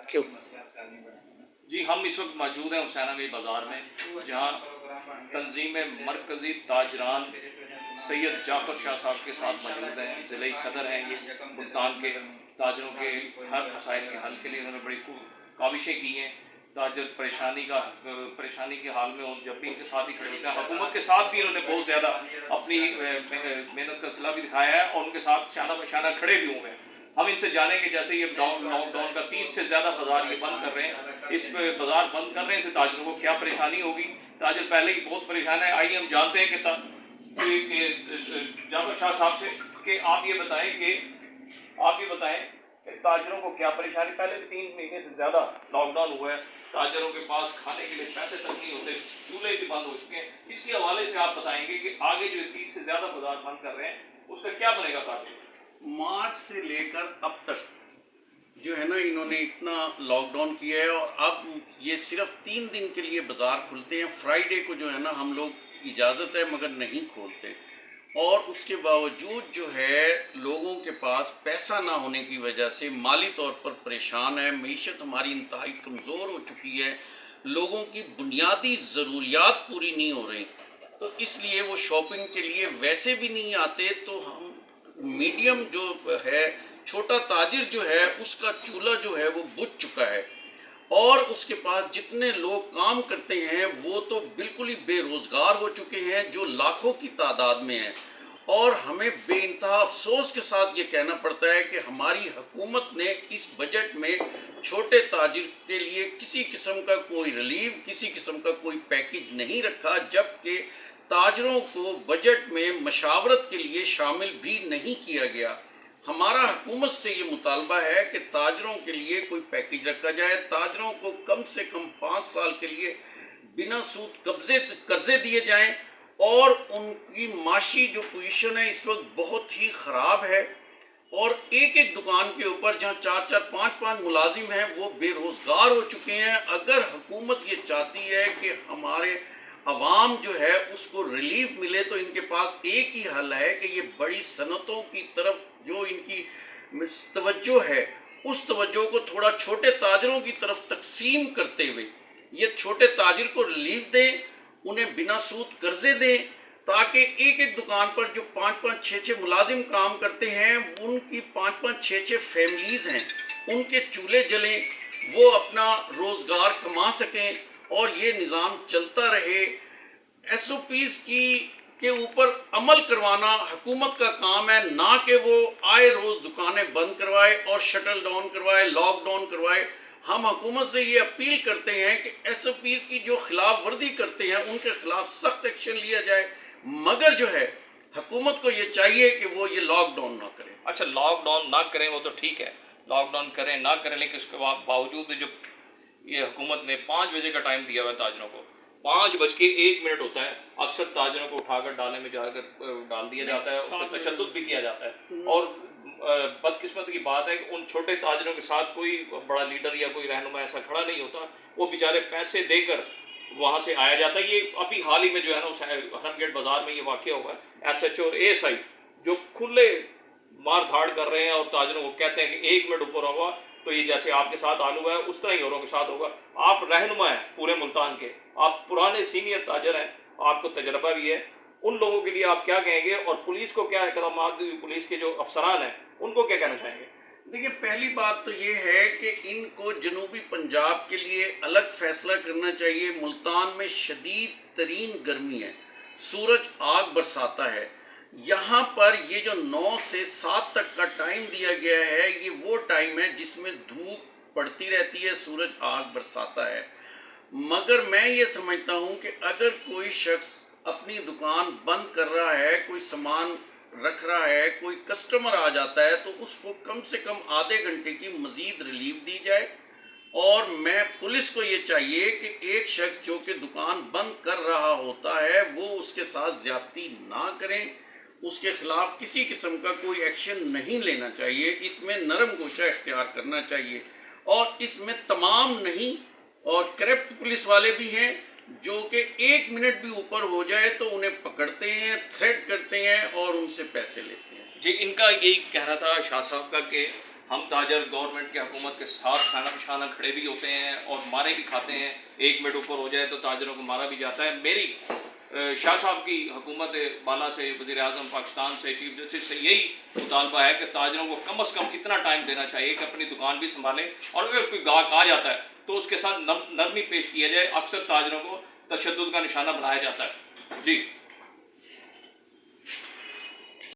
کیوں؟ جی ہم اس وقت موجود ہیں حسین امی بازار میں، جہاں تنظیم مرکزی تاجران سید جعفر شاہ صاحب کے ساتھ موجود ہیں، ضلعی صدر ہیں یہ ملتان کے تاجروں کے ہر مسائل کے حل کے لیے انہوں نے بڑی کاوشیں کی ہیں۔ تاجر پریشانی کے حال میں جب بھی ان کے ساتھ ہی کھڑے ہوتے ہیں، حکومت کے ساتھ بھی انہوں نے بہت زیادہ اپنی محنت کا صلہ بھی دکھایا ہے اور ان کے ساتھ شانہ بشانہ کھڑے بھی ہوئے ہیں۔ ہم ان سے جانیں کہ جیسے یہ لاک ڈاؤن کا 30 سے زیادہ بازار یہ بند کر رہے ہیں، اس بازار بند کر رہے ہیں، اس سے تاجروں کو کیا پریشانی ہوگی؟ تاجر پہلے ہی بہت پریشان ہے۔ آئیے ہم جانتے ہیں کہ جعفر شاہ صاحب سے کہ آپ یہ بتائیں کہ تاجروں کو کیا پریشانی؟ پہلے 3 مہینے سے زیادہ لاک ڈاؤن ہوا ہے، تاجروں کے پاس کھانے کے لیے پیسے تک نہیں ہوتے، چولہے بھی بند ہو چکے ہیں۔ اس کے حوالے سے آپ بتائیں گے کہ آگے جو 30 سے زیادہ بازار بند کر رہے ہیں اس کا کیا بنے گا تاجر؟ مارچ سے لے کر اب تک جو ہے نا انہوں نے اتنا لاک ڈاؤن کیا ہے، اور اب یہ صرف 3 دن کے لیے بازار کھلتے ہیں۔ فرائیڈے کو جو ہے نا ہم لوگ اجازت ہے مگر نہیں کھولتے، اور اس کے باوجود جو ہے لوگوں کے پاس پیسہ نہ ہونے کی وجہ سے مالی طور پر پریشان ہے۔ معیشت ہماری انتہائی کمزور ہو چکی ہے، لوگوں کی بنیادی ضروریات پوری نہیں ہو رہی، تو اس لیے وہ شاپنگ کے لیے ویسے بھی نہیں آتے۔ تو ہم میڈیم جو ہے، چھوٹا تاجر جو ہے، اس کا چولہا جو ہے وہ بجھ چکا ہے، اور اس کے پاس جتنے لوگ کام کرتے ہیں وہ تو بالکل ہی بے روزگار ہو چکے ہیں، جو لاکھوں کی تعداد میں ہیں۔ اور ہمیں بے انتہا افسوس کے ساتھ یہ کہنا پڑتا ہے کہ ہماری حکومت نے اس بجٹ میں چھوٹے تاجر کے لیے کسی قسم کا کوئی ریلیف، کسی قسم کا کوئی پیکج نہیں رکھا، جبکہ تاجروں کو بجٹ میں مشاورت کے لیے شامل بھی نہیں کیا گیا۔ ہمارا حکومت سے یہ مطالبہ ہے کہ تاجروں کے لیے کوئی پیکج رکھا جائے، تاجروں کو کم سے کم 5 سال کے لیے بنا سود قرضے دیے جائیں، اور ان کی معاشی جو پوزیشن ہے اس وقت بہت ہی خراب ہے، اور ایک دکان کے اوپر جہاں 4 5 ملازم ہیں وہ بے روزگار ہو چکے ہیں۔ اگر حکومت یہ چاہتی ہے کہ ہمارے عوام جو ہے اس کو ریلیف ملے، تو ان کے پاس ایک ہی حل ہے کہ یہ بڑی صنعتوں کی طرف جو ان کی توجہ ہے، اس توجہ کو تھوڑا چھوٹے تاجروں کی طرف تقسیم کرتے ہوئے یہ چھوٹے تاجر کو ریلیف دیں، انہیں بنا سود قرضے دیں، تاکہ ایک دکان پر جو 5 6 ملازم کام کرتے ہیں، ان کی 5 6 فیملیز ہیں، ان کے چولہے جلیں، وہ اپنا روزگار کما سکیں اور یہ نظام چلتا رہے۔ ایس او پیز کے اوپر عمل کروانا حکومت کا کام ہے، نہ کہ وہ آئے روز دکانیں بند کروائے اور شٹل ڈاؤن کروائے، لاک ڈاؤن کروائے۔ ہم حکومت سے یہ اپیل کرتے ہیں کہ ایس او پیز کی جو خلاف ورزی کرتے ہیں ان کے خلاف سخت ایکشن لیا جائے، مگر جو ہے حکومت کو یہ چاہیے کہ وہ یہ لاک ڈاؤن نہ کرے۔ اچھا لاک ڈاؤن نہ کریں وہ تو ٹھیک ہے، لاک ڈاؤن کریں نہ کریں، لیکن اس کے باوجود جو یہ حکومت نے 5 بجے کا ٹائم دیا ہوا ہے تاجروں کو، 5:01 ہوتا ہے، اکثر تاجروں کو اٹھا کر ڈالے میں جا کر ڈال دیا جاتا ہے، اس پر تشدد بھی کیا جاتا ہے، اور بدقسمت کی بات ہے کہ ان چھوٹے تاجروں کے ساتھ کوئی بڑا لیڈر یا کوئی رہنما ایسا کھڑا نہیں ہوتا، وہ بیچارے پیسے دے کر وہاں سے آیا جاتا ہے۔ یہ ابھی حال ہی میں جو ہے نا حرم گیٹ بازار میں یہ واقعہ ہوا ہے، ایس ایچ او اور اے ایس آئی جو کھلے مار دھاڑ کر رہے ہیں اور تاجروں کو کہتے ہیں کہ 1 منٹ اوپر ہوگا تو یہ جیسے آپ کے ساتھ حال ہوا ہے اس طرح ہی اوروں کے ساتھ ہوگا۔ آپ رہنما ہیں پورے ملتان کے، آپ پرانے سینئر تاجر ہیں، آپ کو تجربہ بھی ہے، ان لوگوں کے لیے آپ کیا کہیں گے، اور پولیس کو کیا اقدامات، پولیس کے جو افسران ہیں ان کو کیا کہنا چاہیں گے؟ دیکھیں، پہلی بات تو یہ ہے کہ ان کو جنوبی پنجاب کے لیے الگ فیصلہ کرنا چاہیے۔ ملتان میں شدید ترین گرمی ہے، سورج آگ برساتا ہے، یہاں پر یہ جو 9 سے 7 تک کا ٹائم دیا گیا ہے، یہ وہ ٹائم ہے جس میں دھوپ پڑتی رہتی ہے، سورج آگ برساتا ہے۔ مگر میں یہ سمجھتا ہوں کہ اگر کوئی شخص اپنی دکان بند کر رہا ہے، کوئی سامان رکھ رہا ہے، کوئی کسٹمر آ جاتا ہے، تو اس کو کم سے کم آدھے گھنٹے کی مزید ریلیف دی جائے۔ اور میں پولیس کو یہ چاہیے کہ ایک شخص جو کہ دکان بند کر رہا ہوتا ہے وہ اس کے ساتھ زیادتی نہ کریں، اس کے خلاف کسی قسم کا کوئی ایکشن نہیں لینا چاہیے، اس میں نرم گوشہ اختیار کرنا چاہیے، اور اس میں تمام نہیں، اور کرپٹ پولیس والے بھی ہیں جو کہ 1 منٹ بھی اوپر ہو جائے تو انہیں پکڑتے ہیں، تھریٹ کرتے ہیں اور ان سے پیسے لیتے ہیں۔ جی ان کا یہی کہنا تھا شاہ صاحب کا کہ ہم تاجر گورنمنٹ کے حکومت کے ساتھ شانہ بشانہ کھڑے بھی ہوتے ہیں اور مارے بھی کھاتے ہیں. 1 منٹ اوپر ہو جائے تو تاجروں کو مارا بھی جاتا ہے. میری شاہ صاحب کی حکومت بالا سے، وزیر اعظم پاکستان سے، چیف جسٹس سے یہی مطالبہ ہے کہ تاجروں کو کم از کم اتنا ٹائم دینا چاہیے کہ اپنی دکان بھی سنبھالیں، اور اگر کوئی گاہک آ جاتا ہے تو اس کے ساتھ نرمی پیش کیا جائے. اکثر تاجروں کو تشدد کا نشانہ بنایا جاتا ہے. جی.